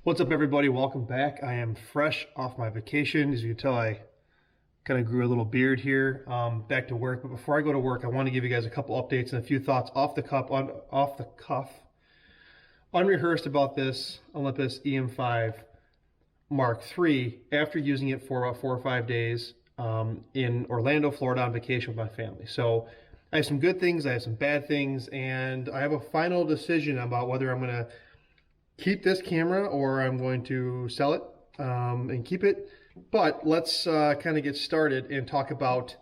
What's up, everybody? Welcome back. I am fresh off my vacation. As you can tell, I kind of grew a little beard here. Back to work. But before I go to work, I want to give you guys a couple updates and a few thoughts off the cuff, unrehearsed about this Olympus EM5 Mark III after using it for about 4 or 5 days in Orlando, Florida on vacation with my family. So I have some good things, I have some bad things, and I have a final decision about whether I'm going to keep this camera or I'm going to sell it and keep it. But let's kind of get started and talk about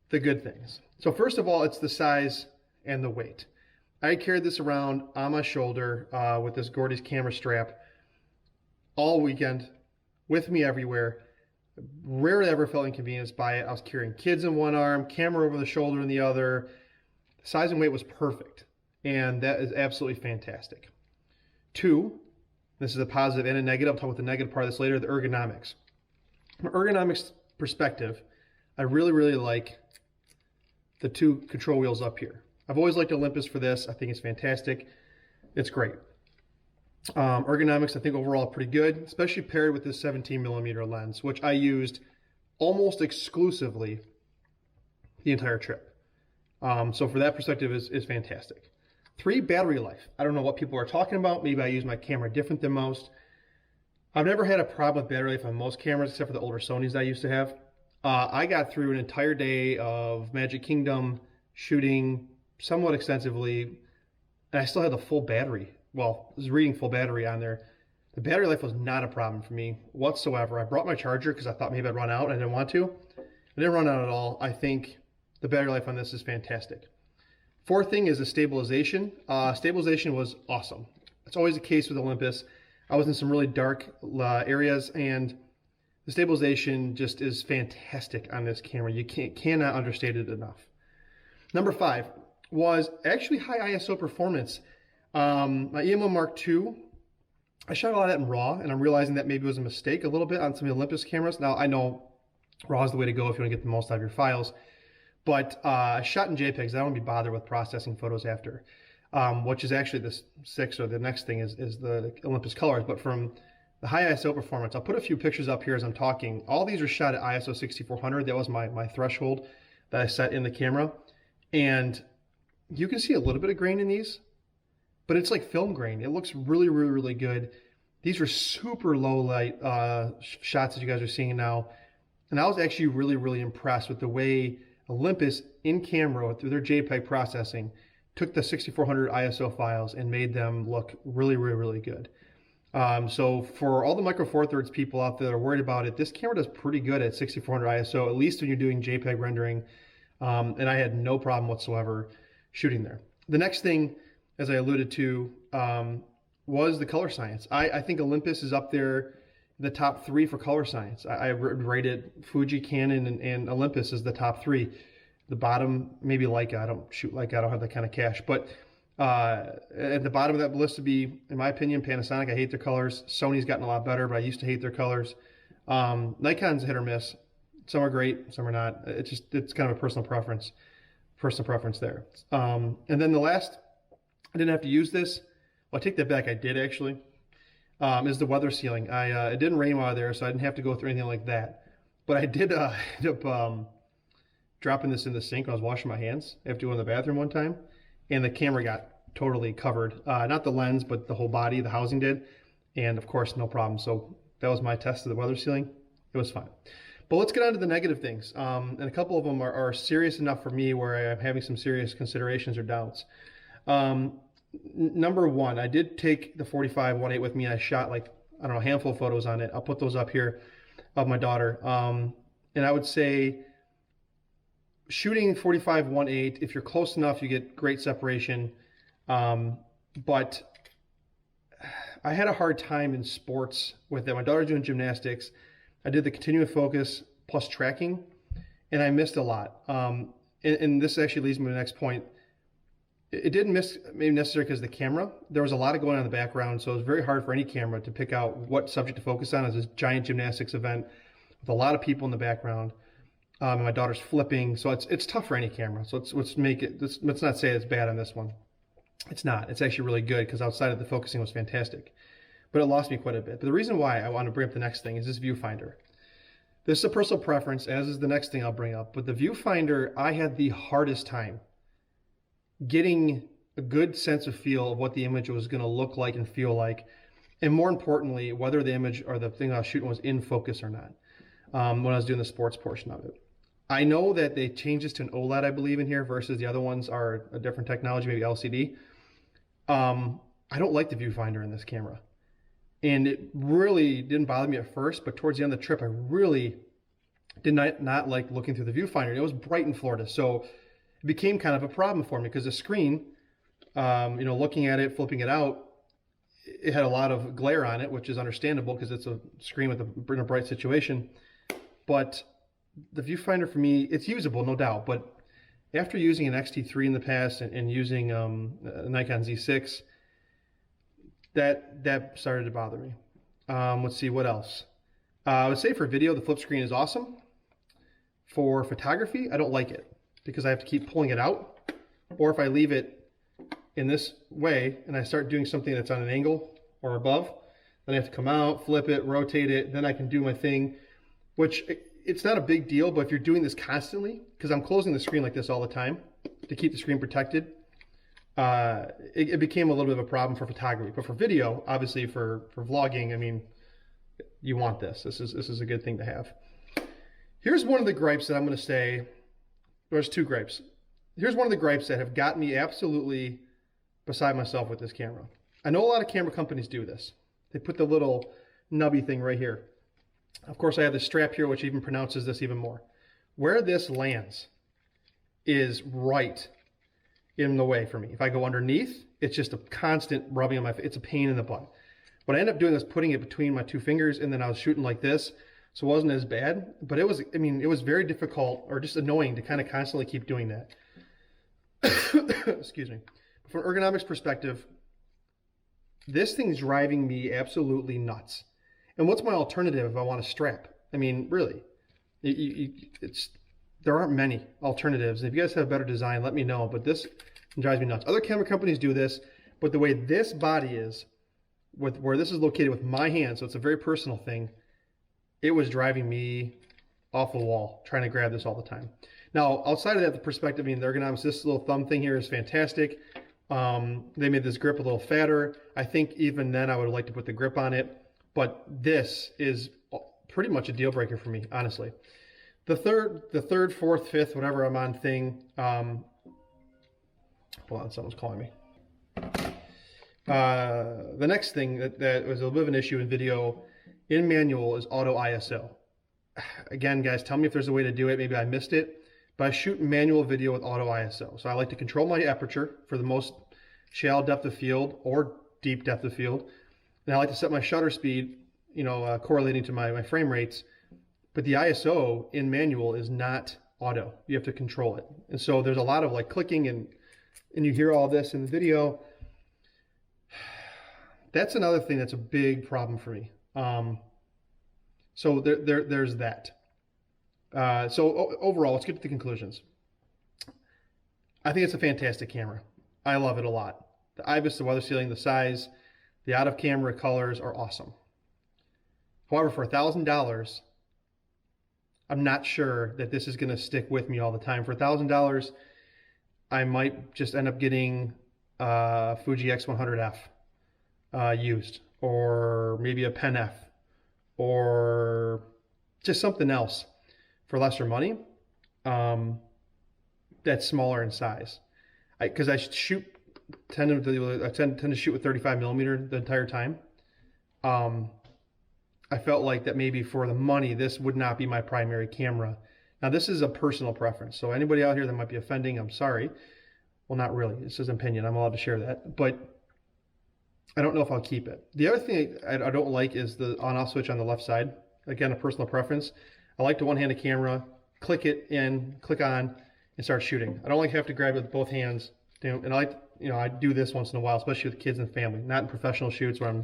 the good things. So first of all, it's the size and the weight. I carried this around on my shoulder with this Gordy's camera strap all weekend with me everywhere. Rarely ever felt inconvenienced by it. I was carrying kids in one arm, camera over the shoulder in the other. The size and weight was perfect, and that is absolutely fantastic. Two, this is a positive and a negative. I'll talk about the negative part of this later, the ergonomics. From an ergonomics perspective, I really like the two control wheels up here. I've always liked Olympus for this. I think it's fantastic. It's great. Ergonomics, I think overall pretty good, especially paired with this 17mm lens, which I used almost exclusively the entire trip. So for that perspective is fantastic. 3, battery life. I don't know what people are talking about. Maybe I use my camera different than most. I've never had a problem with battery life on most cameras except for the older Sonys I used to have. I got through an entire day of Magic Kingdom shooting somewhat extensively, and I still had the full battery. Well, I was reading full battery on there. The battery life was not a problem for me whatsoever. I brought my charger because I thought maybe I'd run out. I didn't want to. I didn't run out at all. I think the battery life on this is fantastic. 4th thing is the stabilization. Stabilization was awesome. It's always the case with Olympus. I was in some really dark areas, and the stabilization just is fantastic on this camera. You cannot understate it enough. Number 5 was actually high ISO performance. My EM1 Mark II, I shot a lot of that in RAW, and I'm realizing that maybe it was a mistake a little bit on some of the Olympus cameras. Now, I know RAW is the way to go if you want to get the most out of your files. But I shot in JPEGs. I don't want to be bothered with processing photos after, which is actually the 6th, or the next thing is the Olympus colors. But from the high ISO performance, I'll put a few pictures up here as I'm talking. All these are shot at ISO 6400. That was my threshold that I set in the camera. And you can see a little bit of grain in these, but it's like film grain. It looks really good. These are super low light shots that you guys are seeing now. And I was actually really impressed with the way Olympus in camera through their JPEG processing took the 6400 ISO files and made them look really good. So for all the Micro Four Thirds people out there that are worried about it, this camera does pretty good at 6400 ISO, at least when you're doing JPEG rendering. And I had no problem whatsoever shooting there. The next thing, as I alluded to, was the color science. I think Olympus is up there in the top 3 for color science. I rated Fuji, Canon, and Olympus as the top 3. The bottom, maybe Leica. I don't shoot Leica. I don't have that kind of cash. But at the bottom of that list would be, in my opinion, Panasonic. I hate their colors. Sony's gotten a lot better, but I used to hate their colors. Nikon's hit or miss. Some are great, some are not. It's kind of a personal preference there. And then the last, I didn't have to use this. Well, I take that back. I did actually. Is the weather sealing. It didn't rain while there, so I didn't have to go through anything like that. But I did end up dropping this in the sink when I was washing my hands after going to the bathroom one time, and the camera got totally covered. Not the lens, but the whole body, the housing did, and of course, no problem. So that was my test of the weather sealing. It was fine. But let's get on to the negative things, and a couple of them are serious enough for me where I'm having some serious considerations or doubts. Number 1, I did take the 45-1.8 with me. I shot like, I don't know, a handful of photos on it. I'll put those up here of my daughter. And I would say shooting 45-1.8, if you're close enough, you get great separation. But I had a hard time in sports with it. My daughter's doing gymnastics. I did the continuous focus plus tracking, and I missed a lot. And this actually leads me to the next point. It didn't miss maybe necessarily because of the camera. There was a lot going on in the background, so it was very hard for any camera to pick out what subject to focus on. It was this giant gymnastics event with a lot of people in the background. And my daughter's flipping, so it's tough for any camera. So let's not say it's bad on this one. It's not. It's actually really good because outside of the focusing was fantastic. but it lost me quite a bit. But the reason why I want to bring up the next thing is this viewfinder. This is a personal preference, as is the next thing I'll bring up. But the viewfinder, I had the hardest time getting a good sense of feel of what the image was going to look like and feel like. And more importantly, whether the image or the thing I was shooting was in focus or not, when I was doing the sports portion of it. I know that they changed this to an OLED, I believe, in here, versus the other ones are a different technology, maybe LCD. I don't like the viewfinder in this camera. And it really didn't bother me at first, but towards the end of the trip, I really did not like looking through the viewfinder. It was bright in Florida, so it became kind of a problem for me because the screen, looking at it, flipping it out, it had a lot of glare on it, which is understandable because it's a screen with in a bright situation. But the viewfinder for me, it's usable, no doubt. But after using an X-T3 in the past and using a Nikon Z6, that started to bother me. Let's see, what else? I would say for video, the flip screen is awesome. For photography, I don't like it because I have to keep pulling it out. Or if I leave it in this way and I start doing something that's on an angle or above, then I have to come out, flip it, rotate it, then I can do my thing, which it's not a big deal, but if you're doing this constantly, because I'm closing the screen like this all the time to keep the screen protected, it became a little bit of a problem for photography. But for video, obviously for vlogging, I mean, you want this. This is a good thing to have. Here's one of the gripes that I'm going to say. There's two gripes. Here's one of the gripes that have got me absolutely beside myself with this camera. I know a lot of camera companies do this. They put the little nubby thing right here. Of course, I have the strap here, which even pronounces this even more. Where this lands is right in the way for me. If I go underneath, it's just a constant rubbing on my face. It's a pain in the butt. What I ended up doing was putting it between my two fingers, and then I was shooting like this, so it wasn't as bad. But it was, I mean, it was very difficult or just annoying to kind of constantly keep doing that. Excuse me. From an ergonomics perspective, this thing's driving me absolutely nuts. And what's my alternative if I want a strap? I mean, really, there aren't many alternatives. If you guys have a better design, let me know. But this drives me nuts. Other camera companies do this, but the way this body is, with where this is located with my hand, so it's a very personal thing, it was driving me off the wall trying to grab this all the time. Now, outside of that, the perspective, I mean, the ergonomics, this little thumb thing here is fantastic. They made this grip a little fatter. I think even then I would like to put the grip on it. But this is pretty much a deal breaker for me, honestly. The third, fourth, fifth, whatever I'm on thing. Hold on, someone's calling me. The next thing that was a bit of an issue in video in manual is auto ISO. Again, guys, tell me if there's a way to do it. Maybe I missed it. But I shoot manual video with auto ISO. So I like to control my aperture for the most shallow depth of field or deep depth of field. And I like to set my shutter speed, correlating to my frame rates. But the ISO in manual is not auto. You have to control it. And so there's a lot of like clicking and you hear all this in the video. That's another thing that's a big problem for me. So there's that. So overall, let's get to the conclusions. I think it's a fantastic camera. I love it a lot. The IBIS, the weather sealing, the size, the out-of-camera colors are awesome. However, for $1,000, I'm not sure that this is going to stick with me all the time. For $1,000, I might just end up getting Fuji X100F used, or maybe a Pen F, or just something else for lesser money that's smaller in size. Because I tend to shoot with 35 millimeter the entire time. I felt like that maybe for the money, this would not be my primary camera. Now, this is a personal preference. So anybody out here that might be offending, I'm sorry. Well, not really. This is an opinion. I'm allowed to share that. But I don't know if I'll keep it. The other thing I don't like is the on-off switch on the left side. Again, a personal preference. I like to one-hand a camera, click it in, click on, and start shooting. I don't like to have to grab it with both hands. And I like, I do this once in a while, especially with kids and family. Not in professional shoots where I'm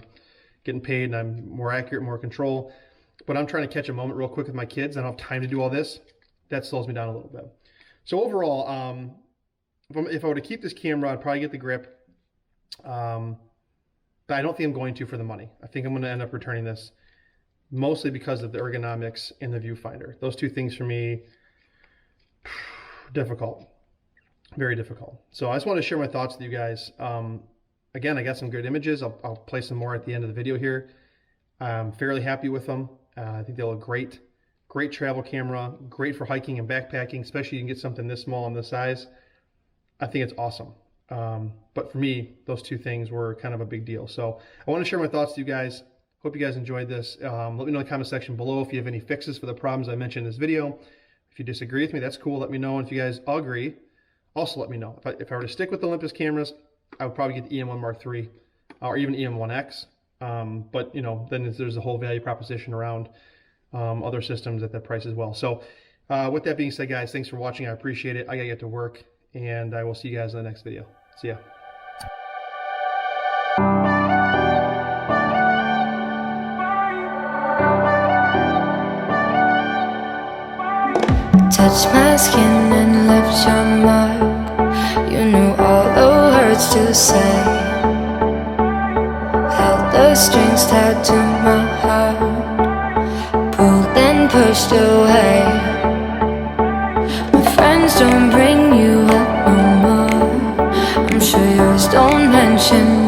getting paid and I'm more accurate, more control. But I'm trying to catch a moment real quick with my kids. I don't have time to do all this. That slows me down a little bit. So overall, if I were to keep this camera, I'd probably get the grip. but I don't think I'm going to for the money. I think I'm going to end up returning this mostly because of the ergonomics and the viewfinder. Those two things for me, difficult, very difficult. So I just want to share my thoughts with you guys. Again, I got some good images. I'll play some more at the end of the video here. I'm fairly happy with them. I think they look great. Great travel camera, great for hiking and backpacking, especially you can get something this small and this size. I think it's awesome. But for me, those two things were kind of a big deal. So I want to share my thoughts to you guys. Hope you guys enjoyed this. Let me know in the comment section below if you have any fixes for the problems I mentioned in this video. If you disagree with me, that's cool. Let me know. And if you guys agree, also let me know. If I were to stick with the Olympus cameras, I would probably get the EM1 Mark III or even EM1X. But you know, then there's a whole value proposition around other systems at that price as well. So with that being said, guys, thanks for watching. I appreciate it. I gotta get to work, and I will see you guys in the next video. See ya. Touch my skin and lift your mark. You know all the words to say. Held the strings tied to my heart, pulled and pushed away. My friends don't bring you up no more. I'm sure yours don't mention